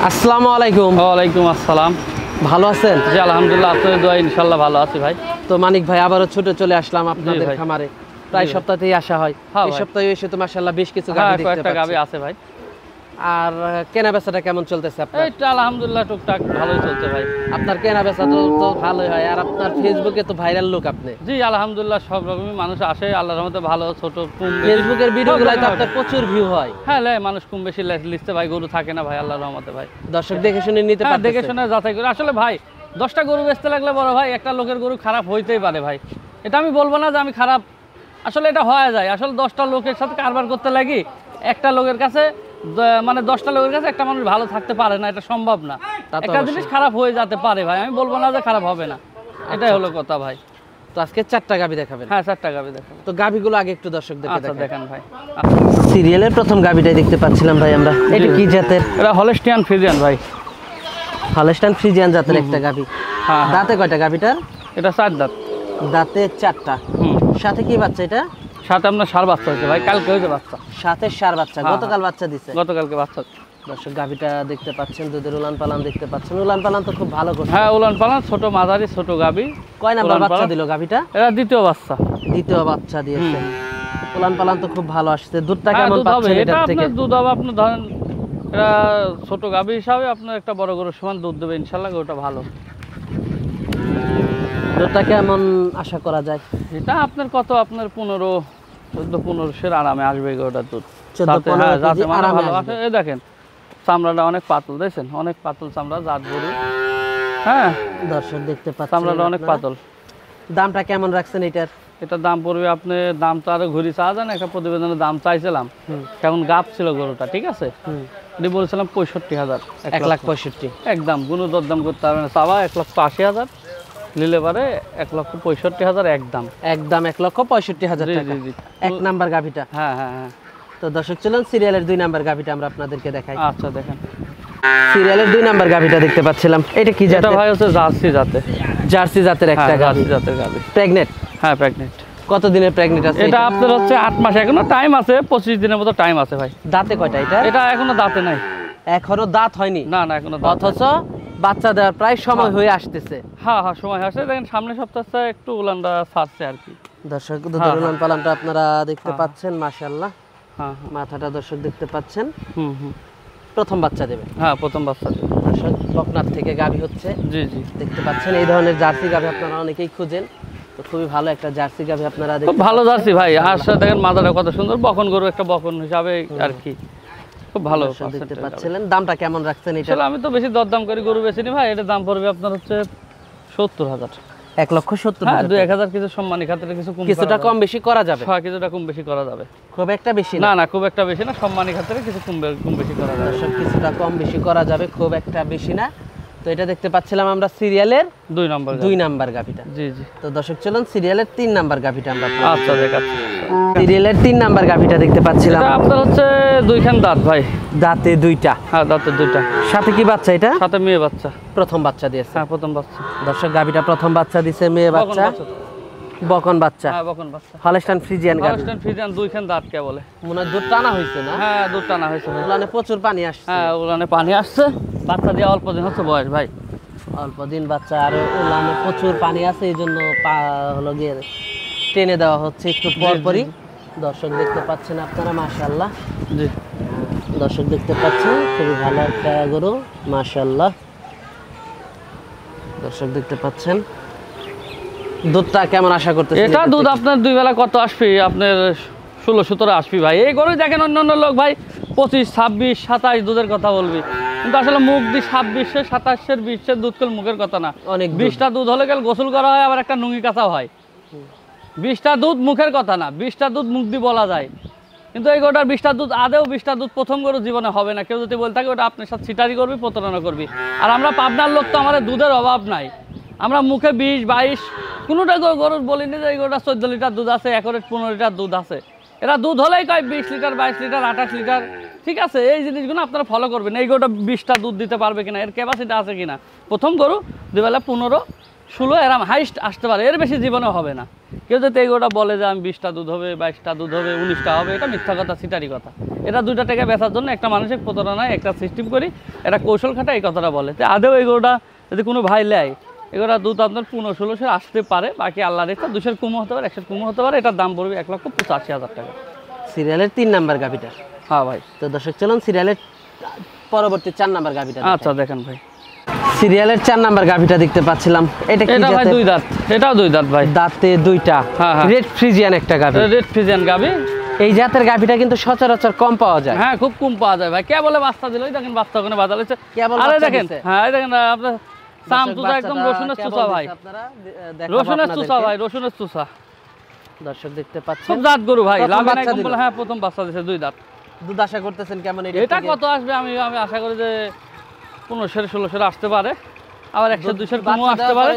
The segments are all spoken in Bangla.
আসসালামু আলাইকুম। ওয়ালাইকুম আসসালাম। ভালো আছেন? জি আলহামদুলিল্লাহ, আপনাদের দোয়া ইনশাআল্লাহ ভালো আছি ভাই। তো মানিক ভাই আবারও ছুটে চলে আসলাম আপনাদের খামারে। প্রায় সপ্তাহতেই আসা হয়। এই সপ্তাহে এসে তো মাশাআল্লাহ বেশ কিছু গাভী দেখতে পাচ্ছি। কয়েকটা গাভী আছে ভাই। আর কেনা বেচাটা কেমন চলতেছে আপনার? এইটা আলহামদুলিল্লাহ টুকটাক ভালোই চলছে ভাই। আপনার কেনা বেচা তো ভালোই হয়, আর আপনার ফেসবুকে তো ভাইরাল লোক আপনি। জি আলহামদুলিল্লাহ, সব রকমই মানুষ আসে, আল্লাহর রহমতে ভালো ছোট কম ফেসবুকের ভিডিওগুলো তো আপনার প্রচুর ভিউ হয়। হ্যাঁ মানুষ কম বেশি লিস্টে ভাই, গরু থাকে না ভাই আল্লাহর রহমতে ভাই। দর্শক দেখে শুনে নিতে পারে, দেখে শুনে যাচাই করে। আসলে ভাই 10টা গরু বেচতে লাগলে বড় ভাই একটা লোকের গরু খারাপ হইতেই পারে ভাই, এটা আমি বলবো না যে আমি খারাপ, আসলে এটা হয়ে যায়। আসলে 10টা লোকের সাথে কারবার করতে লাগি, একটা লোকের কাছে মানে 10টা লোকের কাছে একটা মানুষ ভালো থাকতে পারে না, এটা সম্ভব না। একটা জিনিস খারাপ হয়ে যেতে পারে ভাই, আমি বলবো না যে খারাপ হবে না, এটাই হলো কথা ভাই। তো আজকে 4টা গাভী দেখাবেন? হ্যাঁ 4টা গাভী দেখাবো। তো গাভীগুলো আগে একটু দর্শকদেরকে দেখান ভাই। সিরিয়ালের প্রথম গাভীটাই দেখতে পাচ্ছিলাম ভাই আমরা। এটা কি জাতের? এটা হলস্টিয়ান ফ্রিজিয়ান ভাই। হলস্টাইন ফ্রিজিয়ান জাতের একটা গাভী। দাঁতে কয়টা গাভীটার? এটা 4 দাঁত। দাঁতে 4টা। সাথে কি বাচ্চা এটা? সাথে আপনার ষাঁড় বাচ্চা হয়েছে ভাই, কালকে হয়েছে বাচ্চা। সাথে ষাঁড় বাচ্চা, গতকাল বাচ্চা দিছে? গতকালকে বাচ্চা। দর্শক গাভীটা দেখতে পাচ্ছেন, দুধের উলান পালান দেখতে পাচ্ছেন। উলান পালান তো খুব ভালো করছে। হ্যাঁ উলান পালান ছোট মাঝারি ছোট গাভী। কয় নাম্বার বাচ্চা দিল গাভীটা? এটা দ্বিতীয় বাচ্চা। দ্বিতীয় বাচ্চা দিয়েছে। উলান পালান তো খুব ভালো আসছে। দুধটা কেমন পাচ্ছেন এটা এটার থেকে? আপনার দুধ হবে, আপনি ধরেন এটা ছোট গাভী হিসাবে আপনার একটা বড় গরুর সমান দুধ দেবে ইনশাআল্লাহ, গরুটা ভালো। দুধটা কেমন আশা করা যায়? এটা আপনার কত, আপনার 14-15 আরামে আসবে গরুটার দুধ। 14-15 কেজি আরামে আসবে। এই দেখেন চামড়াটা অনেক পাতল, দেখছেন অনেক পাতল চামড়া, জাত গরু। হ্যাঁ দর্শক দেখতে পাচ্ছেন চামড়াটা অনেক পাতল। দামটা কেমন রাখছেন এটার? এটা দাম পড়বে আপনি, দাম তো আরো ঘুরি চাওয়া যায় না, একটা প্রতিবেদনের দাম চাইছিলাম, কেমন গাপ ছিল গরুটা, ঠিক আছে এটি বলছিলাম 65,000। 1,65,000 একদম কোনো দরদাম করতে পারবে না, চাওয়া 1,80,000, নিলে পারে 1,65,000 একদম। একদম 1,65,000 টাকা। এক নাম্বার গাভীটা? হ্যাঁ হ্যাঁ হ্যাঁ। তো দর্শক চলুন সিরিয়ালের 2 নাম্বার গাভীটা আমরা আপনাদেরকে দেখাই। আচ্ছা দেখেন, সিরিয়ালের 2 নাম্বার গাভীটা দেখতে পাচ্ছিলাম। এটা কি জাতের? এটা ভাই হচ্ছে জার্সি জাতের। জার্সি জাতের একটা গাভী। জার্সি জাতের গাভী। প্রেগনেন্ট? হ্যাঁ প্রেগনেন্ট। কত দিনের প্রেগনেন্ট আছে? এটা আপনার হচ্ছে 8 মাস, এখনো টাইম আছে, 25 দিনের মতো টাইম আছে ভাই। দাঁতে কয়টা এটা? এটা এখনো দাঁতে নাই। এখনো দাঁত হয়নি? না না এখনো দাঁত। অথচ বাচ্চা দেওয়ার প্রায় সময় হয়ে আসতেছে। হ্যাঁ হ্যাঁ সময় আসছে, দেখেন সামনের সপ্তাহে একটু উলানটা ছাড়ছে আর কি। দর্শক দুধের উলান পালানটা আপনারা দেখতে পাচ্ছেন, মাশাআল্লাহ। হ্যাঁ মাথাটা দর্শক দেখতে পাচ্ছেন। হুম। প্রথম বাচ্চা দেবে? হ্যাঁ প্রথম বাচ্চা দেবে। দর্শক বকনার থেকে গাভী হচ্ছে। জি জি দেখতে পাচ্ছেন এই ধরনের জার্সি গাভী আপনারা অনেকেই খুঁজেন, তো খুবই ভালো একটা জার্সি গাভী আপনারা দেখতে। খুব ভালো জার্সি ভাই, আর দেখেন মাথাটা কত সুন্দর, বকন গরু একটা বকন হিসাবে আর কি, খুব ভালো দেখতে পাচ্ছিলেন। দামটা কেমন রাখছেন এটা? আসলে আমি তো বেশি দরদাম করে গরু বেচিনি ভাই, এটা দাম পড়বে আপনার হচ্ছে 70,000। 1,70,000? হ্যাঁ 2-1,000 কিছু সম্মানী খাতিরে কিছুটা কম বেশি করা যাবে? হ্যাঁ কিছুটা কম বেশি করা যাবে। খুব একটা বেশি না? না খুব একটা বেশি না, সম্মানী খাতিরে কিছু কম বেশি করা যাবে। দর্শক কিছুটা কম বেশি করা যাবে, খুব একটা বেশি না। তো এটা দেখতে পাচ্ছিলাম আমরা সিরিয়ালের 2 নাম্বার গাভীটা। জি জি। তো দর্শক চলুন সিরিয়ালের 3 নাম্বার গাভীটা আমরা। আচ্ছা দেখাচ্ছি। সিরিয়ালের 3 নাম্বার গাভীটা দেখতে পাচ্ছিলাম। এটা আপনার হচ্ছে 2খান দাঁত ভাই। দাঁতে 2টা? হ্যাঁ দাঁতে 2টা। সাথে কি বাচ্চা এটা? সাথে মেয়ে বাচ্চা। প্রথম বাচ্চা দিয়েছে? হ্যাঁ প্রথম বাচ্চা। দর্শক গাভীটা প্রথম বাচ্চা দিয়েছে, মেয়ে বাচ্চা, বকন বাচ্চা। হ্যাঁ বকন বাচ্চা। হলস্টাইন ফ্রিজিয়ান গাভী। হলস্টাইন ফ্রিজিয়ান 2খান দাঁত কে বলে, মনে হয় দুধ টানা হয়েছে না? হ্যাঁ দুধ টানা হয়েছে ভাই। উলানে প্রচুর পানি আসছে? হ্যাঁ উলানে পানি আসছে, বাচ্চা দিয়ে অল্প দিন হচ্ছে বয়স ভাই। অল্প দিন বাচ্চা, আর উলানে প্রচুর পানি আছে, এই জন্য হলো গিয়ে টেনে দেওয়া হচ্ছে একটু পরপরই। দর্শক দেখতে পাচ্ছেন আপনারা, মাশাআল্লাহ। জি দর্শক দেখতে পাচ্ছেন খুবই ভালো একটা গরু, মাশাআল্লাহ। দর্শক দেখতে পাচ্ছেন দুধটা কেমন আশা করতেছেন? এটা দুধ আপনার 2 বেলা কত আসবে, আপনার 16-17 আসবে ভাই। এই গরু দেখেন অন্য লোক ভাই 25, 26, 27 দুধের কথা বলবি, কিন্তু আসলে মুখ দিয়ে 26, 27, 20 দুধ কল মুখের কথা না। অনেক 20টা দুধ হলে গেল গোসল করা হয়, আবার একটা নুঙ্গি কাঁচাও হয়। 20টা দুধ মুখের কথা না, 20টা দুধ মুখ দিয়ে বলা যায়, কিন্তু এই গরুটার 20টা দুধ, আদেও 20টা দুধ প্রথম গরু জীবনে হবে না। কেউ যদি বলে থাকে ওটা আপনার সাথে ছিটারি করবি, প্রতারণা করবি। আর আমরা পাবনার লোক তো, আমাদের দুধের অভাব নাই, আমরা মুখে 20, 22 কোনোটা গরুর বলিনি যে এই গরুটা 14 লিটার দুধ আছে, 1 15 লিটার দুধ আছে। এরা দুধ হলেই কয় 20 লিটার 22 লিটার 28 লিটার, ঠিক আছে? এই জিনিসগুলো আপনারা ফলো করবেন। এই গরুটা 20টা দুধ দিতে পারবে কিনা, এর ক্যাপাসিটি আছে কিনা। প্রথম গরু দুবেলা 15 16 এরম হাইস্ট আসতে পারে, এর বেশি জীবনে হবে না। কেউ যদি এই গরুটা বলে যে আমি 20টা দুধ হবে 22টা দুধ হবে 19টা হবে, এটা মিথ্যা কথা, সিটারি কথা। এটা 2টা টাকা বেচার জন্য একটা মানুষের প্রতারণায় একটা সিস্টেম করি, এটা কৌশল খাটা এই কথাটা বলে। তো আদেও এই গরুটা যদি কোনো ভাই নেয়, এগুলো দুধ আপনার 15-16 আসতে পারে, বাকি আল্লাহর ইচ্ছা। 200 কমও হতে পারে, 100 কমও হতে পারে। এটার দাম পড়বে 1,85,000 টাকা। সিরিয়ালের 3 নাম্বার গাভিটা। হ্যাঁ ভাই। তো দর্শক চলুন সিরিয়ালের পরবর্তী 4 নাম্বার গাভিটা। আচ্ছা দেখেন ভাই, সিরিয়ালের 4 নাম্বার গাভিটা দেখতে পাচ্ছিলাম। এটা কি এটা ভাই 2 দাঁত, এটাও 2 দাঁত ভাই, দাঁতে 2টা। হ্যাঁ। রেড ফ্রিজিয়ান একটা গাভি। রেড ফ্রিজিয়ান গাভি। এই জাতের গাভিটা কিন্তু সচরাচর কম পাওয়া যায়। হ্যাঁ খুব কম পাওয়া যায় ভাই। কে বলে বাস্তা দিল, দেখেন বাস্তা ওখানে বাজার হচ্ছে। আরে দেখেন, হ্যাঁ এই দেখেন আপনার সাম তুসা একদম রসুনের চুষা ভাই, রসুনের চুষা ভাই, রসুনের চুষা। দর্শক দেখতে পাচ্ছেন খুব দাঁত গরু ভাই, লাভ নাই কম বলে। হ্যাঁ প্রথম বাচ্চা দিয়েছে 2 দাঁত। দুধ আশা করতেছেন কেমন? এটা কত আসবে? আমি আশা করি যে 15-16 আসতে পারে, আবার 100-200 কমও আসতে পারে।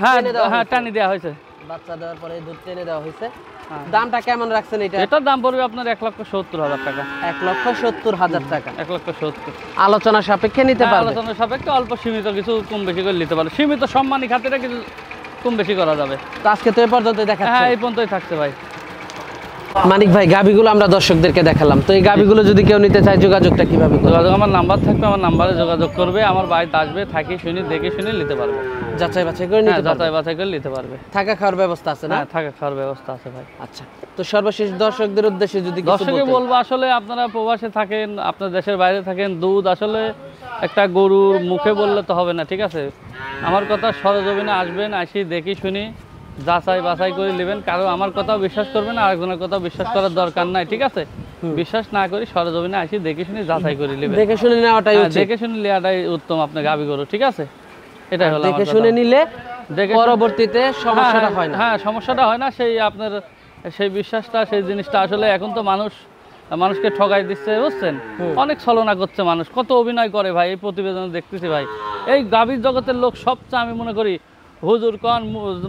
হ্যাঁ হ্যাঁ টানি দেওয়া হয়েছে, বাচ্চা দেওয়ার পরে দুধ টেনে দেওয়া হয়েছে। দামটা কেমন রাখছেন এটা? এটার দাম পড়বে আপনার 1,70,000 টাকা। 1,70,000 টাকা। 1,70,000 আলোচনা সাপেক্ষে নিতে পারবে? আলোচনা সাপেক্ষে অল্প সীমিত কিছু কম বেশি করে নিতে পারে, সীমিত সম্মানী খাতিরে কিছু কম বেশি করা যাবে। তো আজকে তো এই পর্যন্ত দেখাচ্ছি। হ্যাঁ এই পর্যন্তই থাকছে ভাই। মানিক ভাই, গাভিগুলো আমরা দর্শকদেরকে দেখালাম, তো এই গাভিগুলো যদি কেউ নিতে চায় যোগাযোগটা কিভাবে করবে? যোগাযোগ আমার নাম্বার থাকবে, আমার নাম্বারে যোগাযোগ করবে, আমার বাড়িতে আসবে, থাকি শুনি দেখে শুনে নিতে পারবে। যাচাই বাছাই করে নিতে পারবে? যাচাই বাছাই করে নিতে পারবে। থাকা খাওয়ার ব্যবস্থা আছে না? হ্যাঁ থাকা খাওয়ার ব্যবস্থা আছে ভাই। আচ্ছা, তো সর্বশেষ দর্শকদের উদ্দেশ্যে যদি কিছু দর্শকে বলতেন। বলবো, আসলে আপনারা প্রবাসে থাকেন, আপনার দেশের বাইরে থাকেন, দুধ আসলে একটা গরুর মুখে বললে তো হবে না, ঠিক আছে? আমার কথা সরজমিনে আসবেন, আসি দেখি শুনি যাচাই বাছাই করে নেবেন। কারো আমার কথাও বিশ্বাস করবেন না, আরেকজনের কথাও বিশ্বাস করার দরকার নাই, ঠিক আছে? বিশ্বাস না করি সরজমিনে আসি দেখে শুনি যাচাই করে নেবেন। দেখে শুনে নেওয়াটাই উচিত। দেখে শুনে নেওয়াটাই উত্তম আপনার গাভী গরু, ঠিক আছে? এটাই হলো দেখে শুনে নিলে পরবর্তীতে সমস্যাটা হয় না। হ্যাঁ সমস্যাটা হয় না। সেই আপনার সেই বিশ্বাসটা, সেই জিনিসটা আসলে এখন তো মানুষকে ঠগাই দিচ্ছে, বুঝছেন? অনেক ছলনা করছে মানুষ, কত অভিনয় করে ভাই। এই প্রতিবেদন দেখতেছি ভাই, এই গাভীর জগতের লোক সবচেয়ে আমি মনে করি হুজুর কন,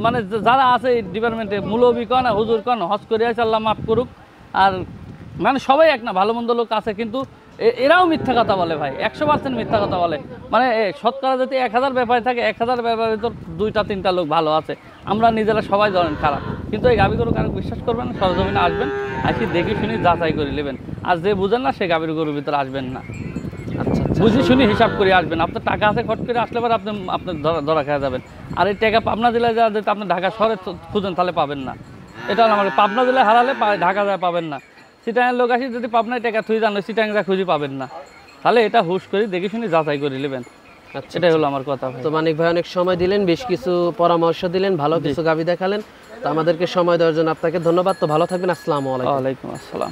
মানে যারা আছে এই ডিপার্টমেন্টে, মৌলবী কন আর হুজুর কন, হজ করে আছে আল্লাহ মাফ করুক। আর মানে সবাই এক না, ভালো মন্দ লোক আছে, কিন্তু এরাও মিথ্যা কথা বলে ভাই, 100% মিথ্যা কথা বলে। মানে শতকরা যদি 1000 ব্যাপারে থাকে, 1000 ব্যাপারে ভিতর 2-3টা লোক ভালো আছে। আমরা নিজেরা সবাই ধরেন খারাপ, কিন্তু এই গাভী গরু কারো বিশ্বাস করবেন না, সরজমিনে আসবেন, আসি দেখে শুনি যাচাই করে নেবেন। আর যে বুঝেন না সে গাভীর গরুর ভিতরে আসবেন না। আচ্ছা, বুঝি শুনি হিসাব করে আসবেন। আপনার টাকা আছে, খট করে আসলে পরে আপনি ধরা খেয়ে যাবেন। আর এই টাকা পাবনা জেলায় যা যেটা আপনি ঢাকা শহরে খুঁজেন তাহলে পাবেন না। এটা আমার পাবনা জেলায় হারালে ঢাকা যায় পাবেন না। চিটাঙের লোক আসি যদি পাবনায় টাকা থুই জানো, চিটাংরা খুঁজে পাবেন না। তাহলে এটা হুশ করে দেখে শুনে যাচাই করে নেবেন। আচ্ছা, এটাই হলো আমার কথা। তো মানিক ভাই অনেক সময় দিলেন, বেশ কিছু পরামর্শ দিলেন, ভালো কিছু গাভী দেখালেন। তো আমাদেরকে সময় দেওয়ার জন্য আপনাকে ধন্যবাদ। তো ভালো থাকবেন। আসসালামু আলাইকুম। ওয়ালাইকুম আসসালাম।